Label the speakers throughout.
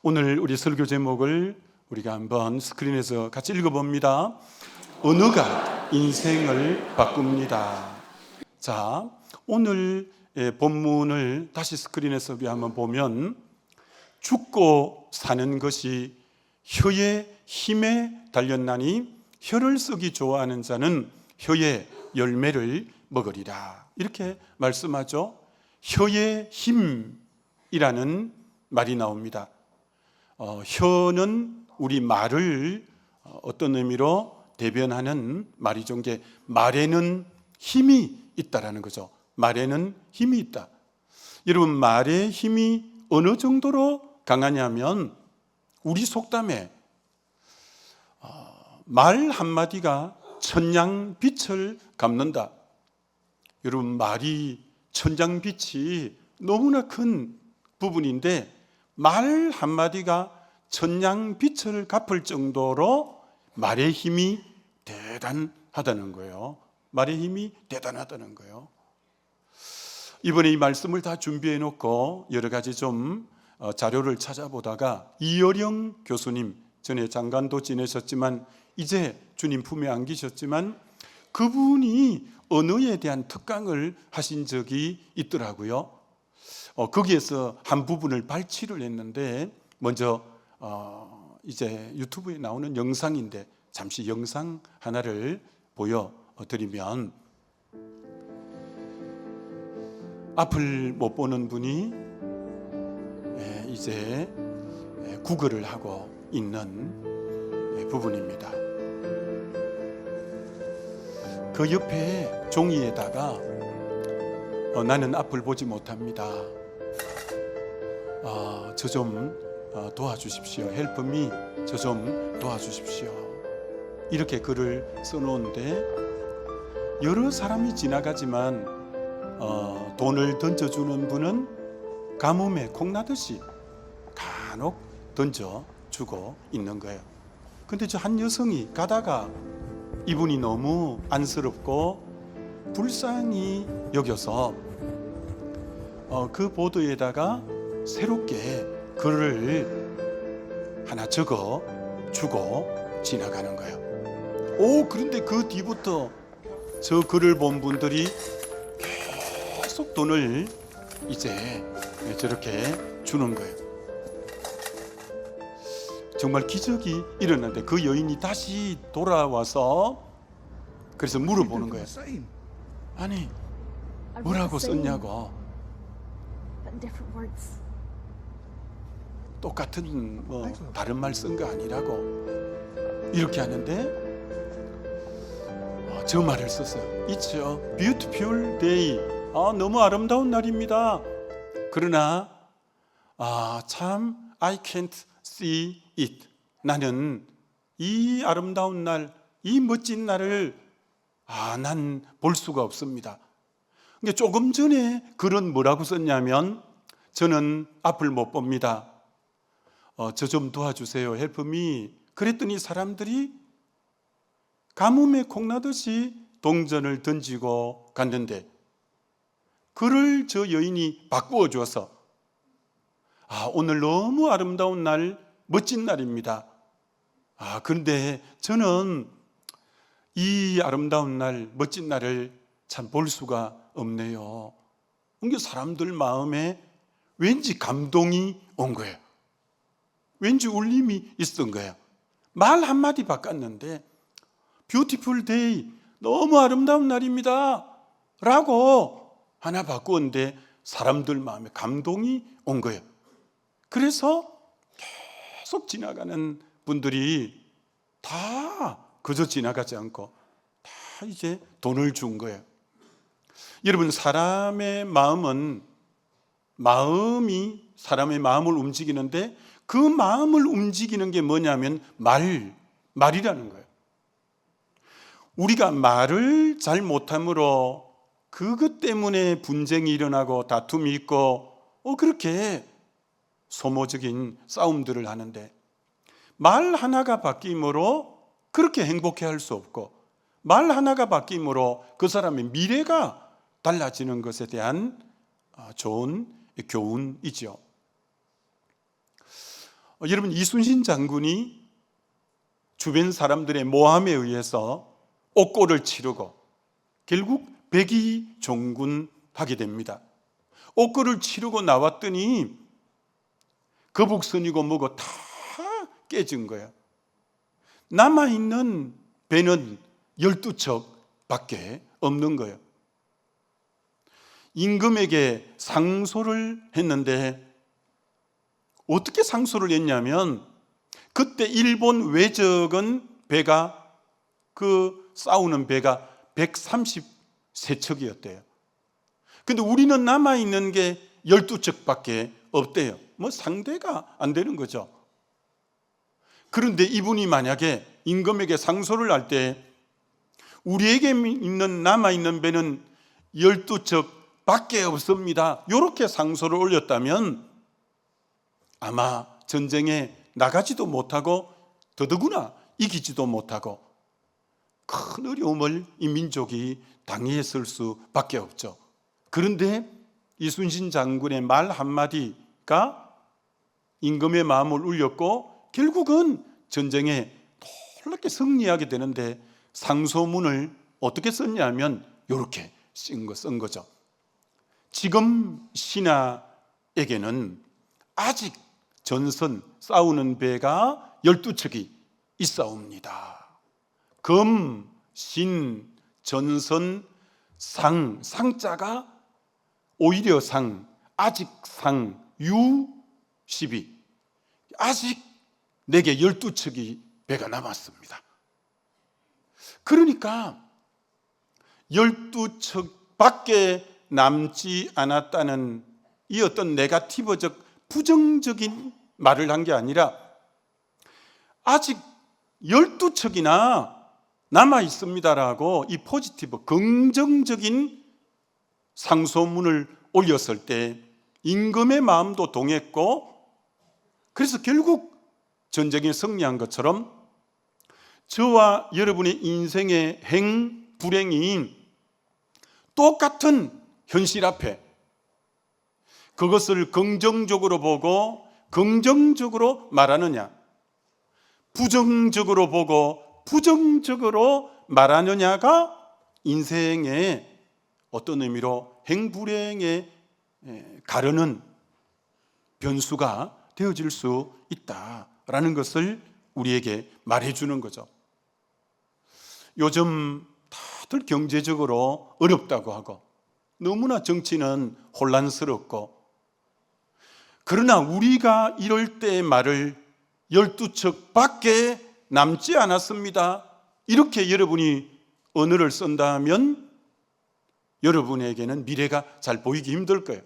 Speaker 1: 오늘 우리 설교 제목을 우리가 한번 스크린에서 같이 읽어봅니다. 언어가 인생을 바꿉니다. 자, 오늘 본문을 다시 스크린에서 한번 보면 죽고 사는 것이 혀의 힘에 달렸나니 혀를 쓰기 좋아하는 자는 혀의 열매를 먹으리라. 이렇게 말씀하죠. 혀의 힘이라는 말이 나옵니다. 혀는 우리 말을 어떤 의미로 대변하는 말이죠. 이제 말에는 힘이 있다라는 거죠. 말에는 힘이 있다. 여러분, 말의 힘이 어느 정도로 강하냐면 우리 속담에 말 한마디가 천냥빛을 갚는다. 여러분, 말이 천냥빛이 너무나 큰 부분인데 말 한마디가 천냥빛을 갚을 정도로 말의 힘이 대단하다는 거예요. 말의 힘이 대단하다는 거예요. 이번에 이 말씀을 다 준비해 놓고 여러 가지 좀 자료를 찾아보다가 이어령 교수님, 전에 장관도 지내셨지만 이제 주님 품에 안기셨지만 그분이 언어에 대한 특강을 하신 적이 있더라고요. 거기에서 한 부분을 발췌를 했는데 먼저 이제 유튜브에 나오는 영상인데 잠시 영상 하나를 보여드리면, 앞을 못 보는 분이 이제 구걸을 하고 있는 부분입니다. 그 옆에 종이에다가 나는 앞을 보지 못합니다. 저 좀 도와주십시오. Help me. 저 좀 도와주십시오. 이렇게 글을 써놓은데 여러 사람이 지나가지만 돈을 던져주는 분은 가뭄에 콩나듯이 간혹 던져주고 있는 거예요. 근데 저 한 여성이 가다가 이분이 너무 안쓰럽고 불쌍히 여겨서 그 보도에다가 새롭게 글을 하나 적어 주고 지나가는 거예요. 그런데 그 뒤부터 저 글을 본 분들이 계속 돈을 이제 저렇게 주는 거예요. 정말 기적이 일어났는데 그 여인이 다시 돌아와서 그래서 물어보는 거예요. 아니, 뭐라고 썼냐고. 똑같은 다른 말 쓴 거 아니라고 이렇게 하는데 저 말을 썼어요. It's a beautiful day. 너무 아름다운 날입니다. 그러나 참 I can't see it. 나는 이 아름다운 날, 이 멋진 날을 난 볼 수가 없습니다. 그러니까 조금 전에 글은 뭐라고 썼냐면 저는 앞을 못 봅니다. 저 좀 도와주세요. Help me. 그랬더니 사람들이 가뭄에 콩나듯이 동전을 던지고 갔는데 글을 저 여인이 바꾸어 주어서 오늘 너무 아름다운 날, 멋진 날입니다. 그런데 저는 이 아름다운 날, 멋진 날을 참 볼 수가 없네요. 그러니까 사람들 마음에 왠지 감동이 온 거예요. 왠지 울림이 있었던 거예요. 말 한마디 바꿨는데 뷰티풀 데이, 너무 아름다운 날입니다 라고 하나 바꾸었는데 사람들 마음에 감동이 온 거예요. 그래서 계속 지나가는 분들이 다 그저 지나가지 않고 다 이제 돈을 준 거예요. 여러분, 사람의 마음이 사람의 마음을 움직이는데 그 마음을 움직이는 게 뭐냐면 말이라는 거예요. 우리가 말을 잘 못함으로 그것 때문에 분쟁이 일어나고 다툼이 있고 그렇게 소모적인 싸움들을 하는데 말 하나가 바뀜으로 그렇게 행복해 할 수 없고 말 하나가 바뀜으로 그 사람의 미래가 달라지는 것에 대한 좋은 교훈이죠. 여러분, 이순신 장군이 주변 사람들의 모함에 의해서 옥고를 치르고 결국 백의종군하게 됩니다. 옥고를 치르고 나왔더니 거북선이고 뭐고 다 깨진 거예요. 남아있는 배는 12척밖에 없는 거예요. 임금에게 상소를 했는데 어떻게 상소를 했냐면, 그때 일본 외적은 배가, 그 싸우는 배가 133척이었대요. 근데 우리는 남아있는 게 12척밖에 없대요. 뭐 상대가 안 되는 거죠. 그런데 이분이 만약에 임금에게 상소를 할 때 우리에게 남아있는 배는 12척밖에 없습니다, 이렇게 상소를 올렸다면 아마 전쟁에 나가지도 못하고 더더구나 이기지도 못하고 큰 어려움을 이 민족이 당했을 수밖에 없죠. 그런데 이순신 장군의 말 한마디가 임금의 마음을 울렸고 결국은 전쟁에 놀랍게 승리하게 되는데, 상소문을 어떻게 썼냐면 이렇게 쓴 거죠. 지금 신하에게는 아직 전선 싸우는 배가 12척이 있사옵니다. 금, 신, 전선, 상, 상자가 오히려 상, 아직 상, 유, 시비, 아직 내게 12척이 배가 남았습니다. 그러니까 12척밖에 남지 않았다는 이 어떤 네거티브적 부정적인 말을 한 게 아니라 아직 12척이나 남아 있습니다라고 이 포지티브, 긍정적인 상소문을 올렸을 때 임금의 마음도 동했고, 그래서 결국 전쟁에 승리한 것처럼 저와 여러분의 인생의 행, 불행이 똑같은 현실 앞에 그것을 긍정적으로 보고 긍정적으로 말하느냐, 부정적으로 보고 부정적으로 말하느냐가 인생의 어떤 의미로 행불행에 가르는 변수가 되어질 수 있다라는 것을 우리에게 말해주는 거죠. 요즘 다들 경제적으로 어렵다고 하고 너무나 정치는 혼란스럽고, 그러나 우리가 이럴 때의 말을 12척밖에 남지 않았습니다, 이렇게 여러분이 언어를 쓴다면 여러분에게는 미래가 잘 보이기 힘들 거예요.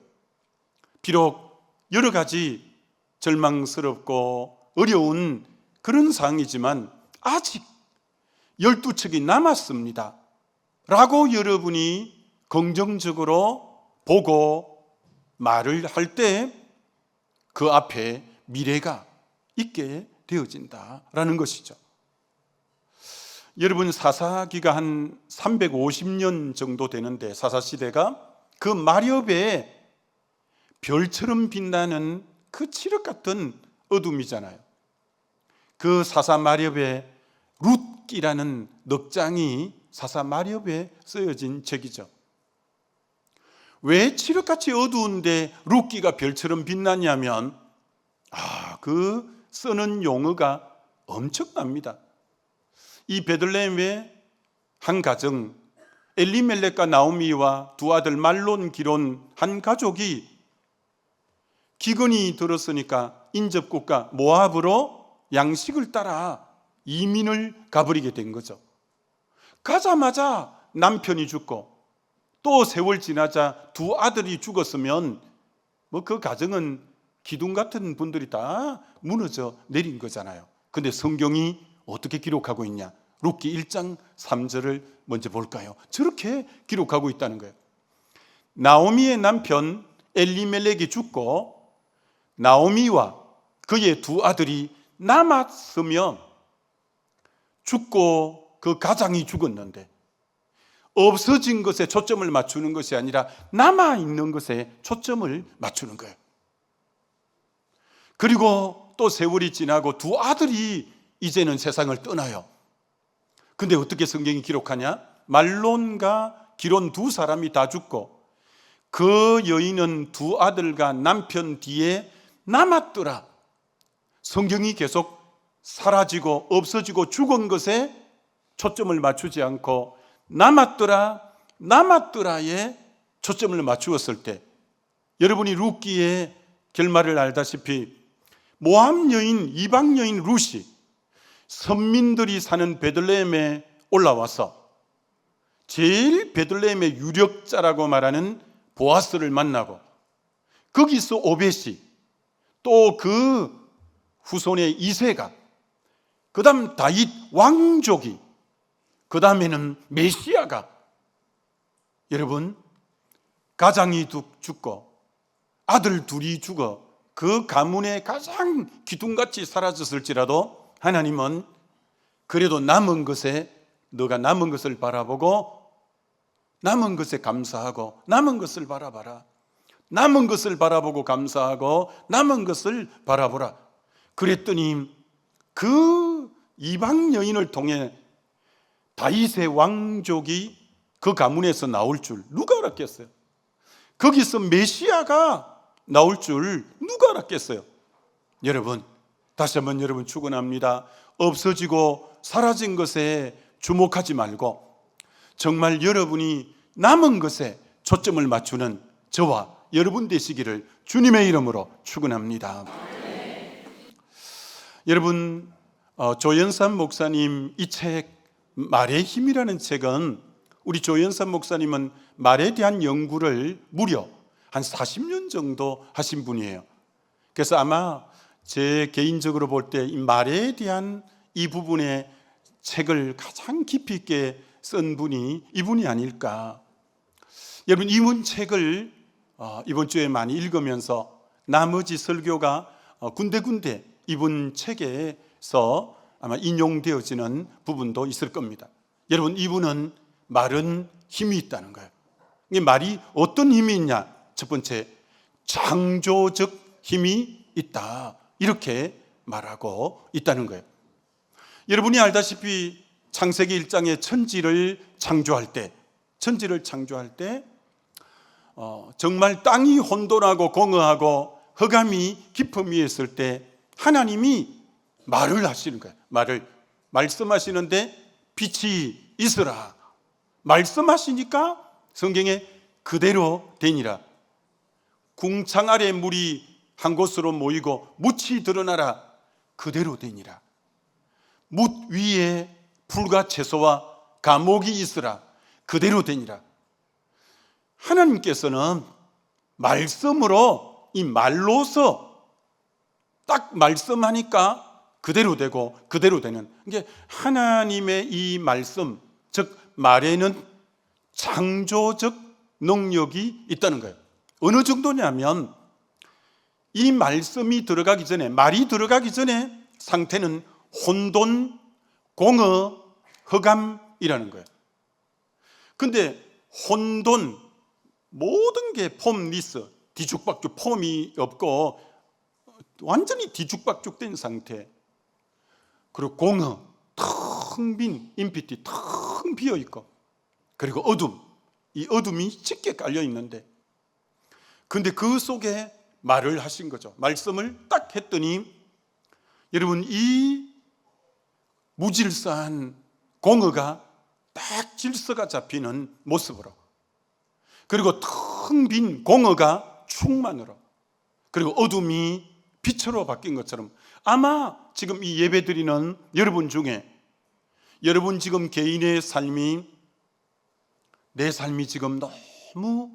Speaker 1: 비록 여러 가지 절망스럽고 어려운 그런 상황이지만 아직 12척이 남았습니다 라고 여러분이 긍정적으로 보고 말을 할 때 그 앞에 미래가 있게 되어진다라는 것이죠. 여러분, 사사기가 한 350년 정도 되는데, 사사시대가 그 마렵에 별처럼 빛나는 그 칠흑 같은 어둠이잖아요. 그 사사 마렵에 룻기라는 넉장이 사사 마렵에 쓰여진 책이죠. 왜 칠흑같이 어두운데 룻기가 별처럼 빛나냐면 그 쓰는 용어가 엄청납니다. 이 베들레헴의 한 가정, 엘리멜렉과 나오미와 두 아들 말론, 기론 한 가족이 기근이 들었으니까 인접국가 모압으로 양식을 따라 이민을 가버리게 된 거죠. 가자마자 남편이 죽고 또 세월 지나자 두 아들이 죽었으면 뭐 그 가정은 기둥 같은 분들이 다 무너져 내린 거잖아요. 근데 성경이 어떻게 기록하고 있냐? 룻기 1장 3절을 먼저 볼까요? 저렇게 기록하고 있다는 거예요. 나오미의 남편 엘리멜렉이 죽고 나오미와 그의 두 아들이 남았으면, 죽고 그 가장이 죽었는데 없어진 것에 초점을 맞추는 것이 아니라 남아있는 것에 초점을 맞추는 거예요. 그리고 또 세월이 지나고 두 아들이 이제는 세상을 떠나요. 근데 어떻게 성경이 기록하냐? 말론과 기론 두 사람이 다 죽고 그 여인은 두 아들과 남편 뒤에 남았더라. 성경이 계속 사라지고 없어지고 죽은 것에 초점을 맞추지 않고 남았더라에 초점을 맞추었을 때, 여러분이 룻기의 결말을 알다시피 모압 여인, 이방 여인 룻이 선민들이 사는 베들레헴에 올라와서 제일 베들레헴의 유력자라고 말하는 보아스를 만나고, 거기서 오벳이, 또 그 후손의 이새가, 그 다음 다윗 왕족이, 그 다음에는 메시아가, 여러분 가장이 죽고 아들 둘이 죽어 그 가문에 가장 기둥같이 사라졌을지라도 하나님은 그래도 남은 것에, 너가 남은 것을 바라보고 남은 것에 감사하고 남은 것을 바라봐라, 남은 것을 바라보고 감사하고 남은 것을 바라보라. 그랬더니 그 이방 여인을 통해 다윗의 왕족이 그 가문에서 나올 줄 누가 알았겠어요? 거기서 메시아가 나올 줄 누가 알았겠어요? 여러분, 다시 한번 여러분 축원합니다. 없어지고 사라진 것에 주목하지 말고 정말 여러분이 남은 것에 초점을 맞추는 저와 여러분 되시기를 주님의 이름으로 축원합니다. 여러분, 조연산 목사님 이 책 말의 힘이라는 책은, 우리 조연산 목사님은 말에 대한 연구를 무려 한 40년 정도 하신 분이에요. 그래서 아마 제 개인적으로 볼 때 이 말에 대한 이 부분의 책을 가장 깊이 있게 쓴 분이 이분이 아닐까. 여러분, 이분 책을 이번 주에 많이 읽으면서 나머지 설교가 군데군데 이분 책에서 아마 인용되어지는 부분도 있을 겁니다. 여러분, 이분은 말은 힘이 있다는 거예요. 이 말이 어떤 힘이 있냐? 첫 번째, 창조적 힘이 있다, 이렇게 말하고 있다는 거예요. 여러분이 알다시피 창세기 1장에 천지를 창조할 때 정말 땅이 혼돈하고 공허하고 흑암이 깊음 위에 있을 때 하나님이 말을 하시는 거예요. 말씀하시는데 빛이 있으라. 말씀하시니까 성경에 그대로 되니라. 궁창 아래 물이 한 곳으로 모이고 묻이 드러나라. 그대로 되니라. 묻 위에 풀과 채소와 가목이 있으라. 그대로 되니라. 하나님께서는 말씀으로, 이 말로서 딱 말씀하니까 그대로 되고 그대로 되는, 이게 하나님의 이 말씀, 즉 말에는 창조적 능력이 있다는 거예요. 어느 정도냐면 이 말씀이 들어가기 전에, 말이 들어가기 전에 상태는 혼돈, 공허, 흑암이라는 거예요. 근데 혼돈, 모든 게 폼리스, 뒤죽박죽, 폼이 없고 완전히 뒤죽박죽된 상태. 그리고 공허, 텅 빈, 임피티, 텅 비어 있고, 그리고 어둠, 이 어둠이 짙게 깔려 있는데, 근데 그 속에 말을 하신 거죠. 말씀을 딱 했더니, 여러분, 이 무질서한 공허가 딱 질서가 잡히는 모습으로, 그리고 텅 빈 공허가 충만으로, 그리고 어둠이 빛으로 바뀐 것처럼, 아마 지금 이 예배 드리는 여러분 중에, 여러분 지금 개인의 삶이, 내 삶이 지금 너무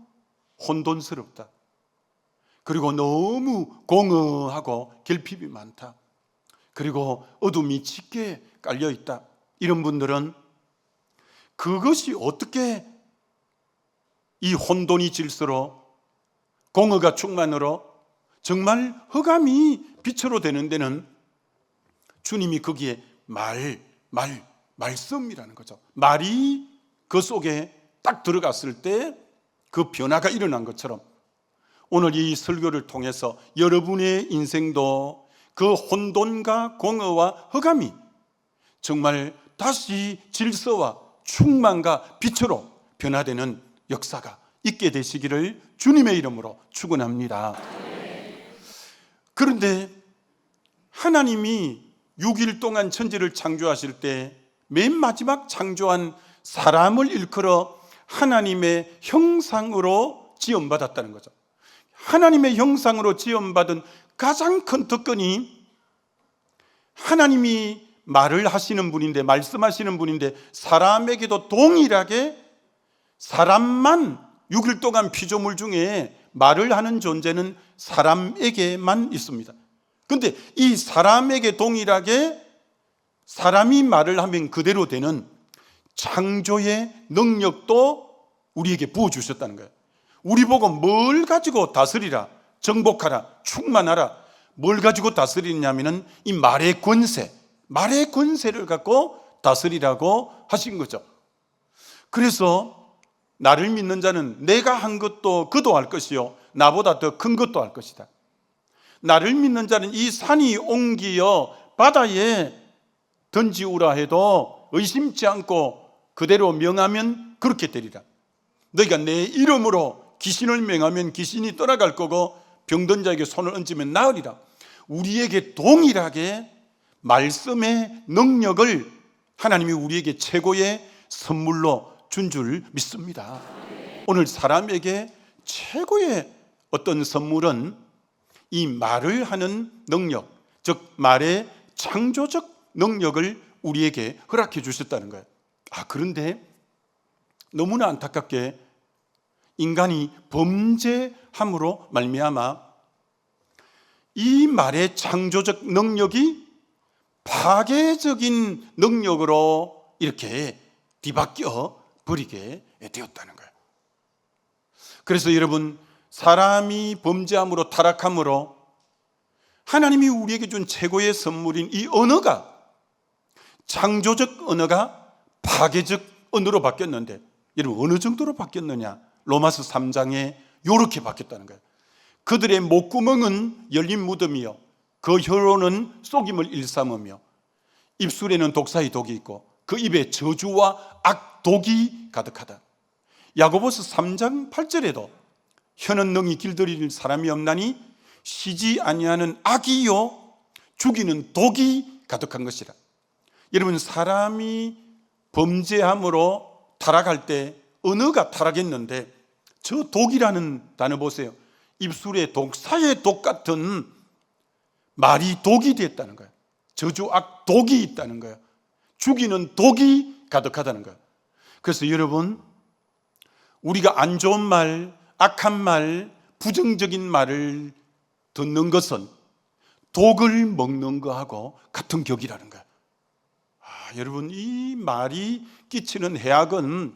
Speaker 1: 혼돈스럽다, 그리고 너무 공허하고 결핍이 많다, 그리고 어둠이 짙게 깔려있다, 이런 분들은 그것이 어떻게 이 혼돈이 질서로, 공허가 충만으로, 정말 흑암이 빛으로 되는 데는 주님이 거기에 말씀이라는 거죠. 말이 그 속에 딱 들어갔을 때 그 변화가 일어난 것처럼, 오늘 이 설교를 통해서 여러분의 인생도 그 혼돈과 공허와 흑암이 정말 다시 질서와 충만과 빛으로 변화되는 역사가 있게 되시기를 주님의 이름으로 축원합니다. 그런데 하나님이 6일 동안 천지를 창조하실 때 맨 마지막 창조한 사람을 일컬어 하나님의 형상으로 지음받았다는 거죠. 하나님의 형상으로 지음받은 가장 큰 특권이 하나님이 말을 하시는 분인데, 말씀하시는 분인데, 사람에게도 동일하게 사람만 6일 동안 피조물 중에 말을 하는 존재는 사람에게만 있습니다. 그런데 이 사람에게 동일하게 사람이 말을 하면 그대로 되는 창조의 능력도 우리에게 부어주셨다는 거예요. 우리 보고 뭘 가지고 다스리라, 정복하라, 충만하라, 뭘 가지고 다스리냐면은 이 말의 권세, 말의 권세를 갖고 다스리라고 하신 거죠. 그래서 나를 믿는 자는 내가 한 것도 그도 할 것이요 나보다 더 큰 것도 할 것이다. 나를 믿는 자는 이 산이 옮기어 바다에 던지우라 해도 의심치 않고 그대로 명하면 그렇게 되리라. 너희가 내 이름으로 귀신을 명하면 귀신이 떠나갈 거고 병든 자에게 손을 얹으면 나으리라. 우리에게 동일하게 말씀의 능력을 하나님이 우리에게 최고의 선물로 준 줄 믿습니다. 오늘 사람에게 최고의 어떤 선물은 이 말을 하는 능력, 즉 말의 창조적 능력을 우리에게 허락해 주셨다는 거예요. 그런데 너무나 안타깝게 인간이 범죄함으로 말미암아 이 말의 창조적 능력이 파괴적인 능력으로 이렇게 뒤바뀌어 버리게 되었다는 거예요. 그래서 여러분, 사람이 범죄함으로 타락함으로 하나님이 우리에게 준 최고의 선물인 이 언어가, 창조적 언어가 파괴적 언어로 바뀌었는데, 여러분 어느 정도로 바뀌었느냐? 로마서 3장에 이렇게 바뀌었다는 거예요. 그들의 목구멍은 열린 무덤이요 그 혀로는 속임을 일삼으며 입술에는 독사의 독이 있고 그 입에 저주와 악독이 가득하다. 야고보서 3장 8절에도 혀는 능히 길들일 사람이 없나니 쉬지 아니하는 악이요 죽이는 독이 가득한 것이라. 여러분, 사람이 범죄함으로 타락할 때 언어가 타락했는데 저 독이라는 단어 보세요. 입술에 독사의 독 같은 말이 독이 됐다는 거예요. 저주 악독이 있다는 거예요. 죽이는 독이 가득하다는 거예요. 그래서 여러분, 우리가 안 좋은 말, 악한 말, 부정적인 말을 듣는 것은 독을 먹는 거하고 같은 격이라는 거예요. 여러분, 이 말이 끼치는 해악은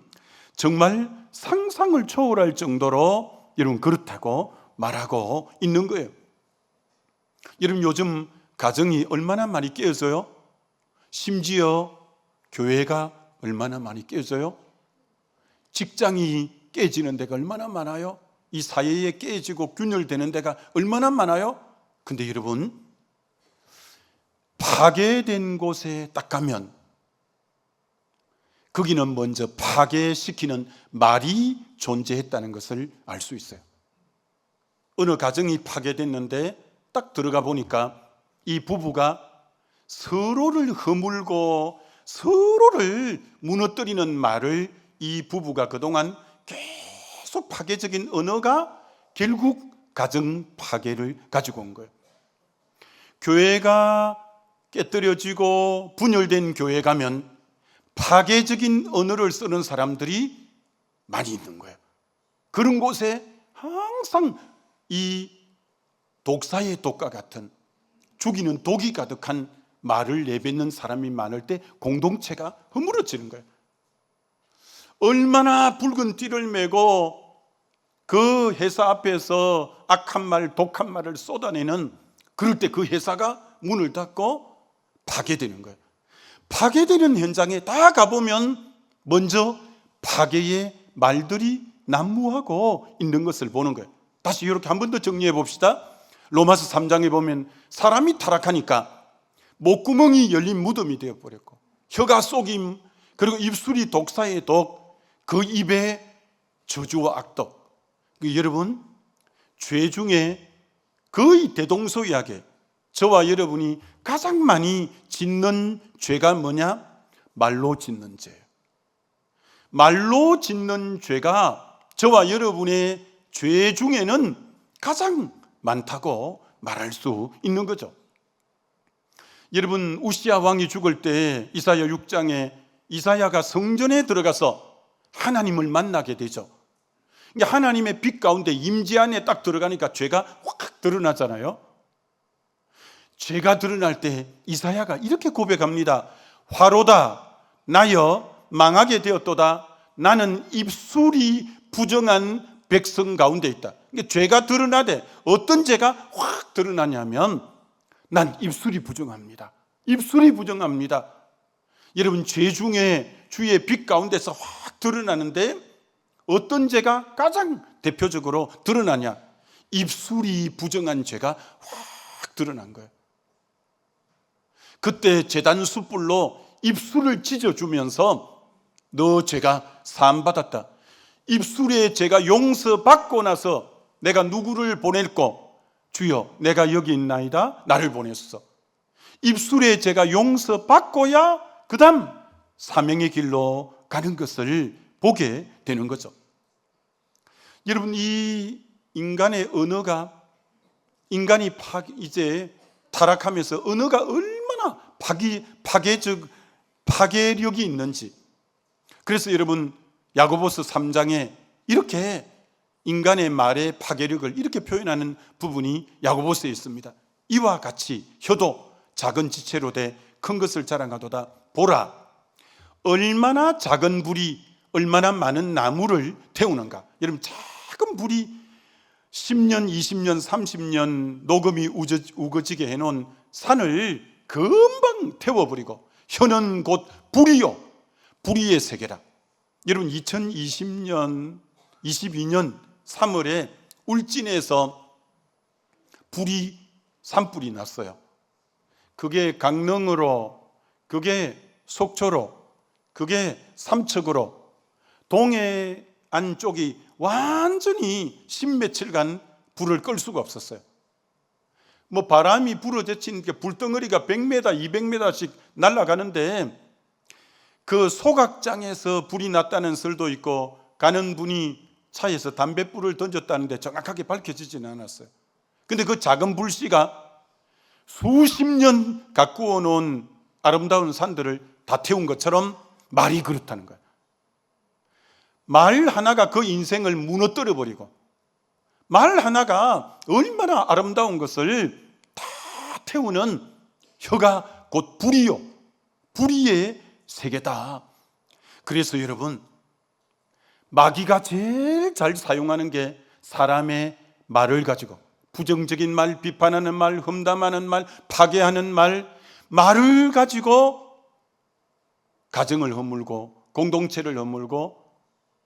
Speaker 1: 정말 상상을 초월할 정도로 여러분 그렇다고 말하고 있는 거예요. 여러분, 요즘 가정이 얼마나 많이 깨어져요? 심지어 교회가 얼마나 많이 깨어져요? 직장이 깨지는 데가 얼마나 많아요? 이 사회에 깨지고 균열되는 데가 얼마나 많아요? 근데 여러분, 파괴된 곳에 딱 가면 거기는 먼저 파괴시키는 말이 존재했다는 것을 알 수 있어요. 어느 가정이 파괴됐는데 딱 들어가 보니까 이 부부가 서로를 허물고 서로를 무너뜨리는 말을 이 부부가 그동안 계속 파괴적인 언어가 결국 가정 파괴를 가지고 온 거예요. 교회가 깨뜨려지고 분열된 교회 가면 파괴적인 언어를 쓰는 사람들이 많이 있는 거예요. 그런 곳에 항상 이 독사의 독과 같은 죽이는 독이 가득한 말을 내뱉는 사람이 많을 때 공동체가 허물어지는 거예요. 얼마나 붉은 띠를 메고 그 회사 앞에서 악한 말, 독한 말을 쏟아내는, 그럴 때 그 회사가 문을 닫고 파괴되는 거예요. 파괴되는 현장에 다 가보면 먼저 파괴의 말들이 난무하고 있는 것을 보는 거예요. 다시 이렇게 한 번 더 정리해 봅시다. 로마서 3장에 보면 사람이 타락하니까 목구멍이 열린 무덤이 되어버렸고 혀가 쏘김, 그리고 입술이 독사의 독, 그 입에 저주와 악독. 여러분, 죄 중에 거의 대동소이하게 저와 여러분이 가장 많이 짓는 죄가 뭐냐? 말로 짓는 죄예요. 말로 짓는 죄가 저와 여러분의 죄 중에는 가장 많다고 말할 수 있는 거죠. 여러분, 우시야 왕이 죽을 때 이사야 6장에 이사야가 성전에 들어가서 하나님을 만나게 되죠. 하나님의 빛 가운데 임재 안에 딱 들어가니까 죄가 확 드러나잖아요. 죄가 드러날 때 이사야가 이렇게 고백합니다. 화로다 나여 망하게 되었도다. 나는 입술이 부정한 백성 가운데 있다. 죄가 드러나되 어떤 죄가 확 드러나냐면 난 입술이 부정합니다. 입술이 부정합니다. 여러분, 죄 중에 주의 빛 가운데서 확 드러나는데 어떤 죄가 가장 대표적으로 드러나냐? 입술이 부정한 죄가 확 드러난 거예요. 그때 제단 숯불로 입술을 찢어주면서 너 죄가 사함받았다. 입술의 죄가 용서받고 나서 내가 누구를 보낼꼬? 주여 내가 여기 있나이다. 나를 보냈어. 입술의 죄가 용서받고야 그 다음 사명의 길로 가는 것을 보게 되는 거죠. 여러분, 이 인간의 언어가, 인간이 이제 타락하면서 언어가 얼마나 파괴력이 있는지. 그래서 여러분, 야고보서 3장에 이렇게 인간의 말의 파괴력을 이렇게 표현하는 부분이 야고보서에 있습니다. 이와 같이 혀도 작은 지체로 돼 큰 것을 자랑하도다. 보라, 얼마나 작은 불이 얼마나 많은 나무를 태우는가. 여러분, 작은 불이 10년, 20년, 30년 녹음이 우거지게 해놓은 산을 금방 태워버리고 혀는 곧 불이요, 불의의 세계라. 여러분, 2020년, 22년 3월에 울진에서 산불이 났어요. 그게 강릉으로, 그게 속초로, 그게 삼척으로, 동해안 쪽이 완전히 십몇칠간 불을 끌 수가 없었어요. 바람이 불어제치니까 불덩어리가 100m, 200m씩 날아가는데 그 소각장에서 불이 났다는 설도 있고 가는 분이 차에서 담뱃불을 던졌다는데 정확하게 밝혀지지는 않았어요. 근데 그 작은 불씨가 수십 년 가꾸어 놓은 아름다운 산들을 다 태운 것처럼 말이 그렇다는 거예요. 말 하나가 그 인생을 무너뜨려 버리고, 말 하나가 얼마나 아름다운 것을 다 태우는 혀가 곧 불이요, 불의의 세계다. 그래서 여러분, 마귀가 제일 잘 사용하는 게 사람의 말을 가지고 부정적인 말, 비판하는 말, 험담하는 말, 파괴하는 말을 가지고 가정을 허물고 공동체를 허물고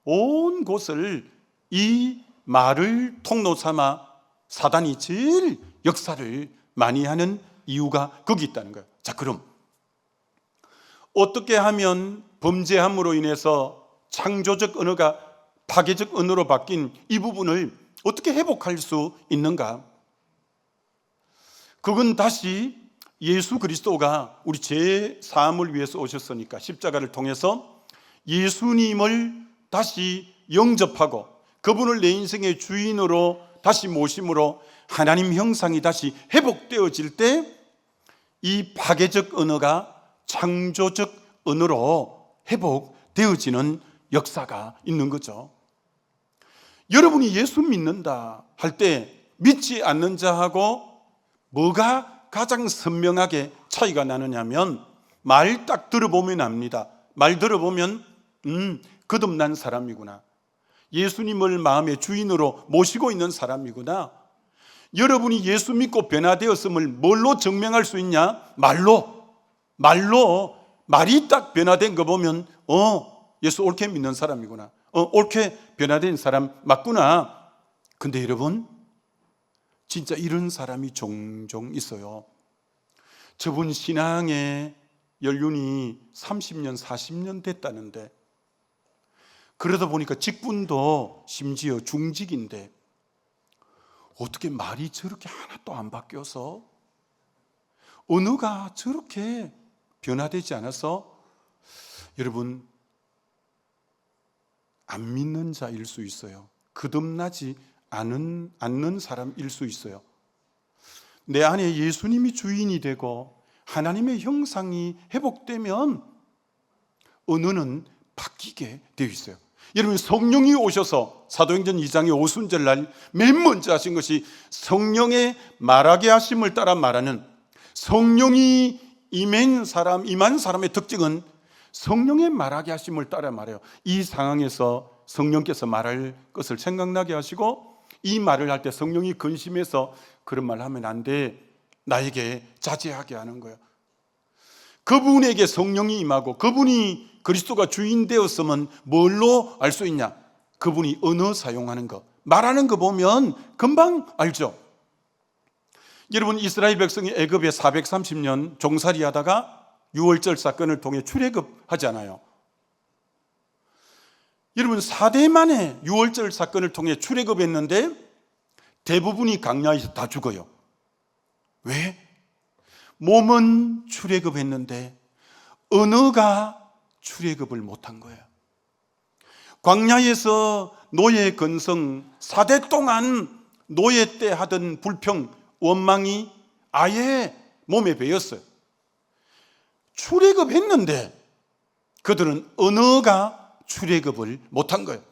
Speaker 1: 온 곳을 이 말을 통로 삼아 사단이 제일 역사를 많이 하는 이유가 거기 있다는 거예요. 자, 그럼 어떻게 하면 범죄함으로 인해서 창조적 언어가 파괴적 언어로 바뀐 이 부분을 어떻게 회복할 수 있는가? 그건 다시 예수 그리스도가 우리 죄 사함을 위해서 오셨으니까 십자가를 통해서 예수님을 다시 영접하고 그분을 내 인생의 주인으로 다시 모심으로 하나님 형상이 다시 회복되어질 때 이 파괴적 언어가 창조적 언어로 회복되어지는 역사가 있는 거죠. 여러분이 예수 믿는다 할 때 믿지 않는 자하고 뭐가 가장 선명하게 차이가 나느냐면 말 딱 들어보면 압니다. 말 들어보면 거듭난 사람이구나. 예수님을 마음의 주인으로 모시고 있는 사람이구나. 여러분이 예수 믿고 변화되었음을 뭘로 증명할 수 있냐? 말이 딱 변화된 거 보면 예수 옳게 믿는 사람이구나. 옳게 변화된 사람 맞구나. 근데 여러분, 진짜 이런 사람이 종종 있어요. 저분 신앙의 연륜이 30년, 40년 됐다는데, 그러다 보니까 직분도 심지어 중직인데 어떻게 말이 저렇게 하나도 안 바뀌어서, 언어가 저렇게 변화되지 않아서 여러분 안 믿는 자일 수 있어요. 거듭나지 않는 사람일 수 있어요. 내 안에 예수님이 주인이 되고 하나님의 형상이 회복되면 언어는 바뀌게 되어 있어요. 여러분, 성령이 오셔서 사도행전 2장의 오순절 날 맨 먼저 하신 것이 성령의 말하게 하심을 따라 말하는, 성령이 임한 사람의 특징은 성령의 말하게 하심을 따라 말해요. 이 상황에서 성령께서 말할 것을 생각나게 하시고, 이 말을 할 때 성령이 근심해서 그런 말 하면 안 돼, 나에게 자제하게 하는 거예요. 그분에게 성령이 임하고 그분이 그리스도가 주인 되었으면 뭘로 알 수 있냐? 그분이 언어 사용하는 거, 말하는 거 보면 금방 알죠. 여러분, 이스라엘 백성이 애굽에 430년 종살이 하다가 유월절 사건을 통해 출애굽하잖아요. 여러분, 4대 만에 유월절 사건을 통해 출애굽했는데 대부분이 광야에서 다 죽어요. 왜? 몸은 출애굽했는데 언어가 출애굽을 못한 거예요. 광야에서 노예 근성 4대 동안 노예 때 하던 불평, 원망이 아예 몸에 배었어요. 출애굽했는데 그들은 언어가 출애굽을 못한 거예요.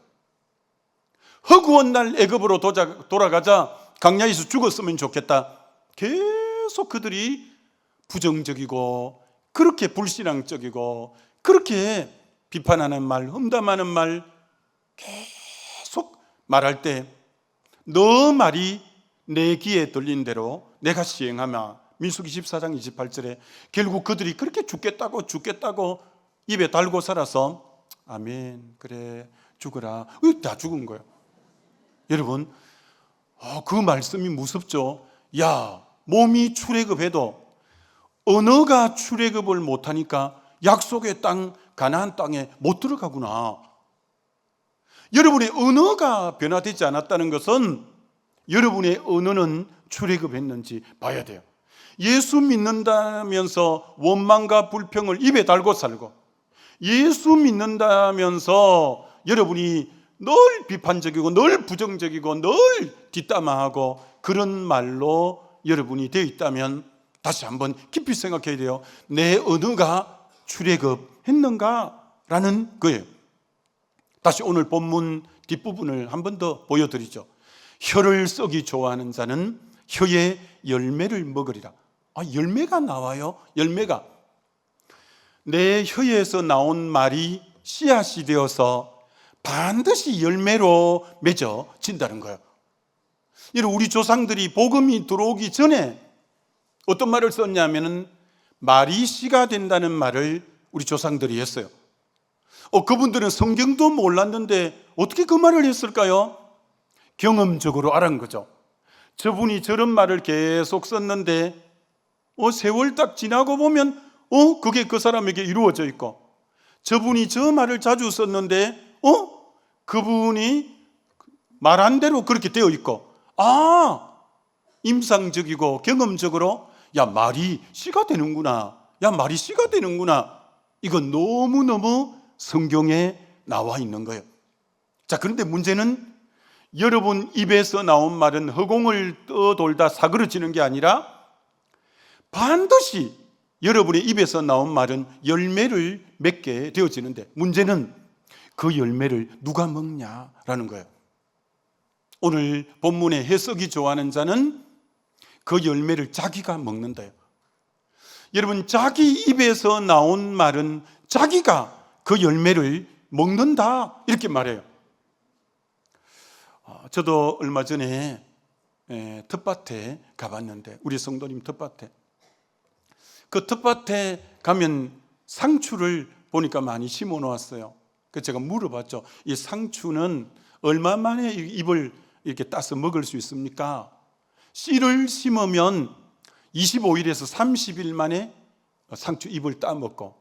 Speaker 1: 허구한 날 애굽으로 돌아가자 광야에서 죽었으면 좋겠다, 계속 그들이 부정적이고 그렇게 불신앙적이고 그렇게 비판하는 말, 험담하는 말 계속 말할 때 너 말이 내 귀에 들린 대로 내가 시행하며, 민수기 14장 28절에 결국 그들이 그렇게 죽겠다고 입에 달고 살아서 아멘, 그래 죽어라, 다 죽은 거예요. 여러분, 그 말씀이 무섭죠. 야, 몸이 출애굽해도 언어가 출애굽을 못하니까 약속의 땅, 가나안 땅에 못 들어가구나. 여러분의 언어가 변화되지 않았다는 것은 여러분의 언어는 출애굽했는지 봐야 돼요. 예수 믿는다면서 원망과 불평을 입에 달고 살고, 예수 믿는다면서 여러분이 늘 비판적이고 늘 부정적이고 늘 뒷담화하고 그런 말로 여러분이 되어 있다면 다시 한번 깊이 생각해야 돼요. 내 언어가 출애굽했는가라는 거예요. 다시 오늘 본문 뒷부분을 한 번 더 보여드리죠. 혀를 썩이 좋아하는 자는 혀의 열매를 먹으리라. 열매가 나와요. 열매가. 내 혀에서 나온 말이 씨앗이 되어서 반드시 열매로 맺어진다는 거예요. 여러분, 우리 조상들이 복음이 들어오기 전에 어떤 말을 썼냐면은 말이 씨가 된다는 말을 우리 조상들이 했어요. 그분들은 성경도 몰랐는데 어떻게 그 말을 했을까요? 경험적으로 알은 거죠. 저분이 저런 말을 계속 썼는데 세월 딱 지나고 보면 그게 그 사람에게 이루어져 있고, 저분이 저 말을 자주 썼는데 그분이 말한 대로 그렇게 되어 있고, 임상적이고 경험적으로 말이 씨가 되는구나, 말이 씨가 되는구나. 이건 너무너무 성경에 나와 있는 거예요. 자, 그런데 문제는 여러분 입에서 나온 말은 허공을 떠돌다 사그러지는 게 아니라 반드시 여러분의 입에서 나온 말은 열매를 맺게 되어지는데, 문제는 그 열매를 누가 먹냐라는 거예요. 오늘 본문의 해석이 좋아하는 자는 그 열매를 자기가 먹는다요. 여러분, 자기 입에서 나온 말은 자기가 그 열매를 먹는다, 이렇게 말해요. 저도 얼마 전에 텃밭에 가봤는데, 우리 성도님 텃밭에, 그 텃밭에 가면 상추를 보니까 많이 심어 놓았어요. 그래서 제가 물어봤죠. 이 상추는 얼마 만에 잎을 이렇게 따서 먹을 수 있습니까? 씨를 심으면 25일에서 30일 만에 상추 잎을 따먹고,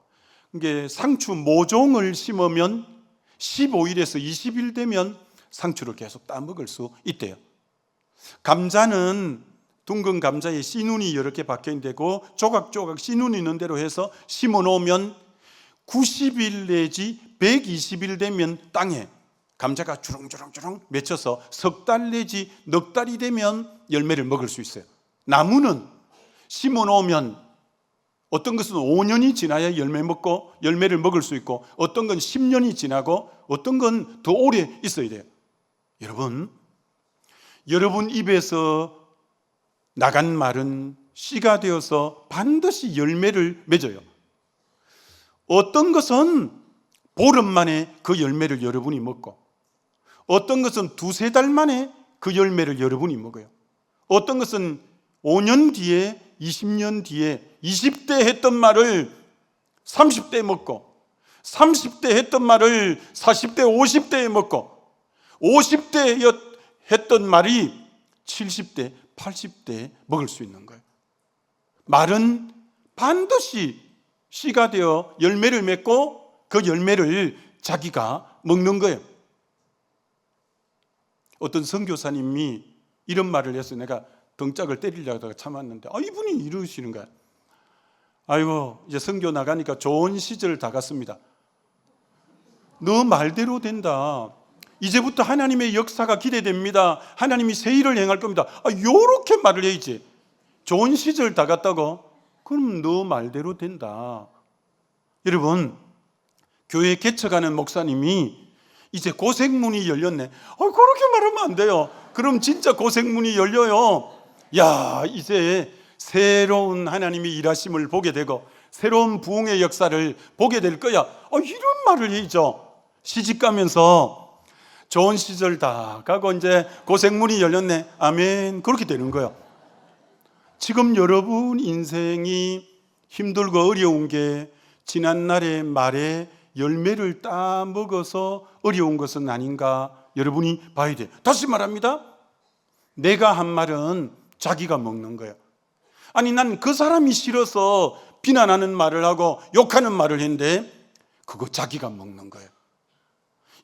Speaker 1: 이게 상추 모종을 심으면 15일에서 20일 되면 상추를 계속 따먹을 수 있대요. 감자는 둥근 감자에 씨눈이 여러 개 박혀 있고 조각조각 씨눈이 있는 대로 해서 심어 놓으면 90일 내지 120일 되면 땅에 감자가 주렁주렁주렁 맺혀서 석 달 내지 넉 달이 되면 열매를 먹을 수 있어요. 나무는 심어 놓으면 어떤 것은 5년이 지나야 열매를 먹을 수 있고, 어떤 건 10년이 지나고, 어떤 건 더 오래 있어야 돼요. 여러분 입에서 나간 말은 씨가 되어서 반드시 열매를 맺어요. 어떤 것은 보름 만에 그 열매를 여러분이 먹고, 어떤 것은 두세 달 만에 그 열매를 여러분이 먹어요. 어떤 것은 5년 뒤에, 20년 뒤에 20대 했던 말을 30대에 먹고, 30대 했던 말을 40대, 50대에 먹고, 50대 했던 말이 70대, 80대에 먹을 수 있는 거예요. 말은 반드시 씨가 되어 열매를 맺고 그 열매를 자기가 먹는 거예요. 어떤 선교사님이 이런 말을 해서 내가 등짝을 때리려다가 참았는데, 이분이 이러시는 거야. 아이고, 이제 선교 나가니까 좋은 시절 다 갔습니다. 너 말대로 된다. 이제부터 하나님의 역사가 기대됩니다. 하나님이 새 일을 행할 겁니다. 요렇게 말을 해야지. 좋은 시절 다 갔다고? 그럼 너 말대로 된다. 여러분, 교회 개척하는 목사님이 이제 고생문이 열렸네. 그렇게 말하면 안 돼요. 그럼 진짜 고생문이 열려요. 야, 이제 새로운 하나님의 일하심을 보게 되고 새로운 부흥의 역사를 보게 될 거야. 이런 말을 해야죠. 시집 가면서 좋은 시절 다 가고 이제 고생문이 열렸네. 아멘. 그렇게 되는 거예요. 지금 여러분 인생이 힘들고 어려운 게 지난날의 말에 열매를 따 먹어서 어려운 것은 아닌가 여러분이 봐야 돼요. 다시 말합니다. 내가 한 말은 자기가 먹는 거예요. 아니, 난 그 사람이 싫어서 비난하는 말을 하고 욕하는 말을 했는데 그거 자기가 먹는 거예요.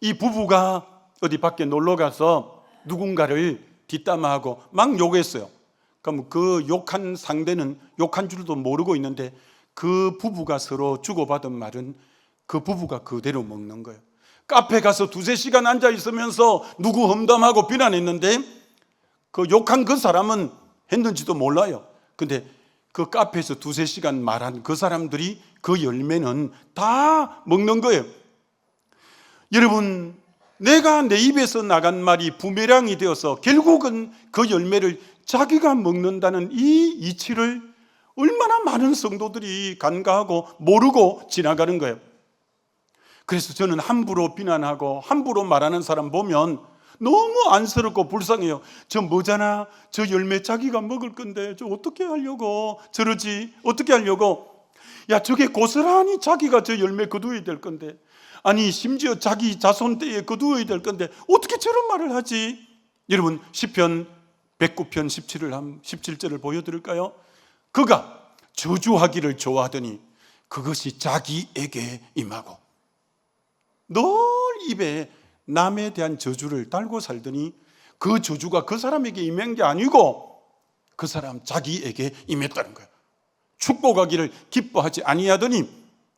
Speaker 1: 이 부부가 어디 밖에 놀러 가서 누군가를 뒷담화하고 막 욕했어요. 그럼 그 욕한 상대는 욕한 줄도 모르고 있는데 그 부부가 서로 주고받은 말은 그 부부가 그대로 먹는 거예요. 카페 가서 두세 시간 앉아 있으면서 누구 험담하고 비난했는데 그 욕한 그 사람은 했는지도 몰라요. 근데 그 카페에서 두세 시간 말한 그 사람들이 그 열매는 다 먹는 거예요. 여러분, 내가 내 입에서 나간 말이 부메랑이 되어서 결국은 그 열매를 자기가 먹는다는 이 이치를 얼마나 많은 성도들이 간과하고 모르고 지나가는 거예요. 그래서 저는 함부로 비난하고 함부로 말하는 사람 보면 너무 안쓰럽고 불쌍해요. 저 뭐잖아, 저 열매 자기가 먹을 건데 저 어떻게 하려고 저러지, 어떻게 하려고. 야, 저게 고스란히 자기가 저 열매 거두어야 될 건데, 아니 심지어 자기 자손 때에 거두어야 될 건데 어떻게 저런 말을 하지. 여러분, 시편 109편 17절을 보여드릴까요? 그가 저주하기를 좋아하더니 그것이 자기에게 임하고, 늘 입에 남에 대한 저주를 달고 살더니 그 저주가 그 사람에게 임한 게 아니고 그 사람 자기에게 임했다는 거예요. 축복하기를 기뻐하지 아니하더니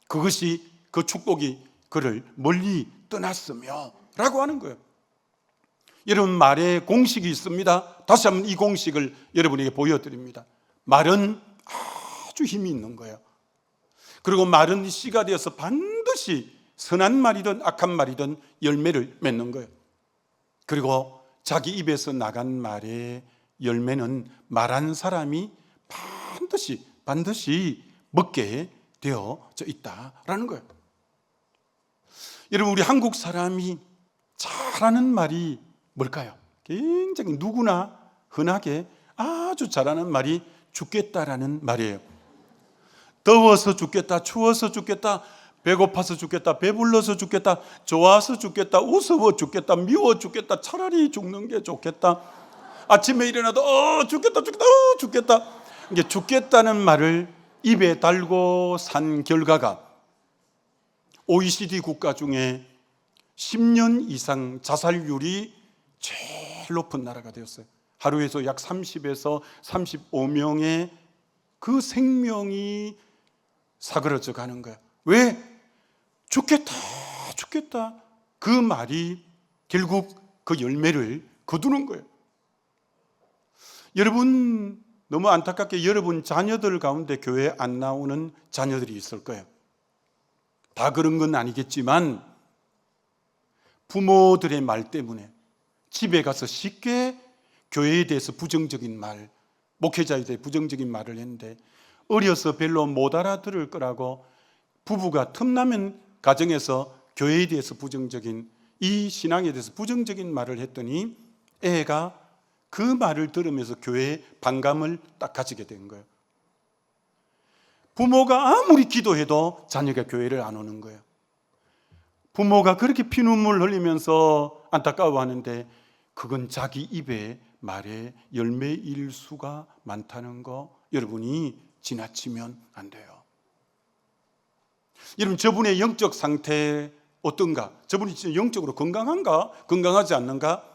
Speaker 1: 그것이, 그 축복이 그를 멀리 떠났으며 라고 하는 거예요. 여러분, 말에 공식이 있습니다. 다시 한번 이 공식을 여러분에게 보여드립니다. 말은 아주 힘이 있는 거예요. 그리고 말은 씨가 되어서 반드시 선한 말이든 악한 말이든 열매를 맺는 거예요. 그리고 자기 입에서 나간 말의 열매는 말한 사람이 반드시 먹게 되어져 있다라는 거예요. 여러분, 우리 한국 사람이 잘하는 말이 뭘까요? 굉장히 누구나 흔하게 아주 잘하는 말이 죽겠다라는 말이에요. 더워서 죽겠다, 추워서 죽겠다, 배고파서 죽겠다, 배불러서 죽겠다, 좋아서 죽겠다, 우스워 죽겠다, 미워 죽겠다, 차라리 죽는 게 좋겠다. 아침에 일어나도 죽겠다, 죽겠다. 이게 죽겠다는 말을 입에 달고 산 결과가 OECD 국가 중에 10년 이상 자살률이 제일 높은 나라가 되었어요. 하루에서 약 30에서 35명의 그 생명이 사그러져 가는 거야. 왜? 죽겠다, 죽겠다. 그 말이 결국 그 열매를 거두는 거예요. 여러분, 너무 안타깝게 여러분 자녀들 가운데 교회에 안 나오는 자녀들이 있을 거예요. 다 그런 건 아니겠지만 부모들의 말 때문에 집에 가서 쉽게 교회에 대해서 부정적인 말, 목회자에 대해 부정적인 말을 했는데 어려서 별로 못 알아들을 거라고 부부가 틈나면 가정에서 교회에 대해서 부정적인, 이 신앙에 대해서 부정적인 말을 했더니 애가 그 말을 들으면서 교회에 반감을 딱 가지게 된 거예요. 부모가 아무리 기도해도 자녀가 교회를 안 오는 거예요. 부모가 그렇게 피눈물 흘리면서 안타까워하는데 그건 자기 입에 말에 열매일 수가 많다는 거 여러분이 지나치면 안 돼요. 여러분, 저분의 영적 상태 어떤가? 저분이 진짜 영적으로 건강한가? 건강하지 않는가?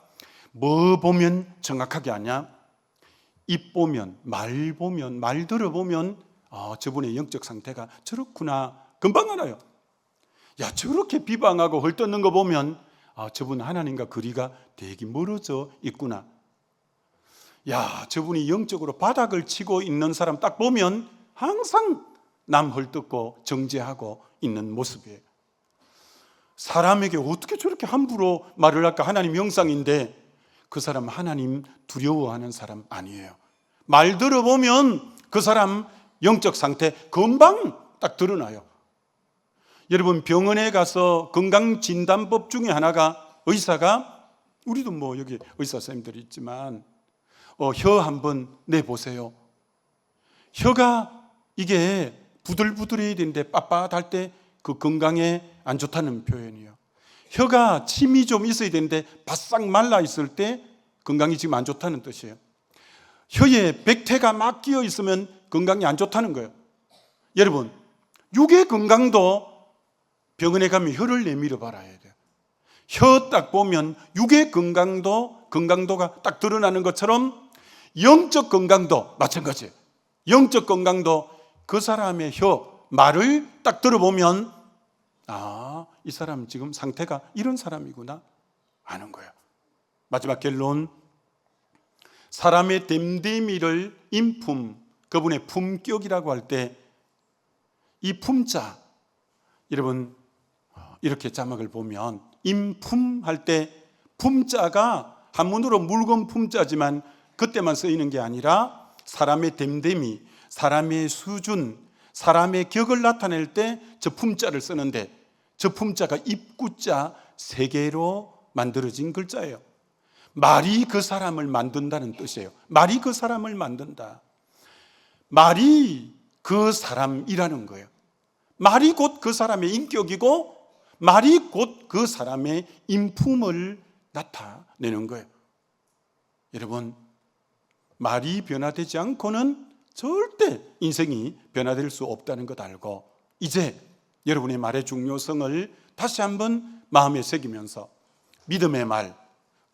Speaker 1: 뭐 보면 정확하게 아냐? 입 보면, 말 보면, 말 들어보면 저분의 영적 상태가 저렇구나. 금방 알아요. 야, 저렇게 비방하고 헐뜯는 거 보면 저분 하나님과 거리가 되게 멀어져 있구나. 야, 저분이 영적으로 바닥을 치고 있는 사람 딱 보면 항상 남 헐뜯고 정죄하고 있는 모습이에요. 사람에게 어떻게 저렇게 함부로 말을 할까? 하나님 형상인데 그 사람 하나님 두려워하는 사람 아니에요. 말 들어보면 그 사람 영적 상태 금방 딱 드러나요. 여러분, 병원에 가서 건강진단법 중에 하나가 의사가, 우리도 뭐 여기 의사 선생님들이 있지만 혀 한번 내보세요. 혀가 이게 부들부들해야 되는데 빳빳할 때 그 건강에 안 좋다는 표현이에요. 혀가 침이 좀 있어야 되는데 바싹 말라 있을 때 건강이 지금 안 좋다는 뜻이에요. 혀에 백태가 막 끼어 있으면 건강이 안 좋다는 거예요. 여러분, 육의 건강도 병원에 가면 혀를 내밀어 봐야 돼요. 혀 딱 보면 육의 건강도가 딱 드러나는 것처럼 영적 건강도 마찬가지예요. 영적 건강도 그 사람의 혀, 말을 딱 들어보면 이 사람 지금 상태가 이런 사람이구나 아는 거예요. 마지막 결론, 사람의 됨됨이를 인품, 그분의 품격이라고 할 때 이 품자, 여러분 이렇게 자막을 보면 인품할 때 품자가 한문으로 물건 품자지만 그때만 쓰이는 게 아니라 사람의 됨됨이, 사람의 수준, 사람의 격을 나타낼 때 저 품자를 쓰는데 저 품자가 입구자 3개로 만들어진 글자예요. 말이 그 사람을 만든다는 뜻이에요. 말이 그 사람을 만든다. 말이 그 사람이라는 거예요. 말이 곧 그 사람의 인격이고 말이 곧 그 사람의 인품을 나타내는 거예요. 여러분, 말이 변화되지 않고는 절대 인생이 변화될 수 없다는 것 알고 이제 여러분의 말의 중요성을 다시 한번 마음에 새기면서 믿음의 말,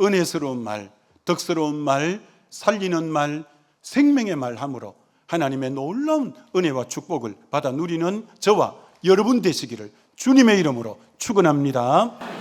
Speaker 1: 은혜스러운 말, 덕스러운 말, 살리는 말, 생명의 말 함으로 하나님의 놀라운 은혜와 축복을 받아 누리는 저와 여러분 되시기를 주님의 이름으로 축원합니다.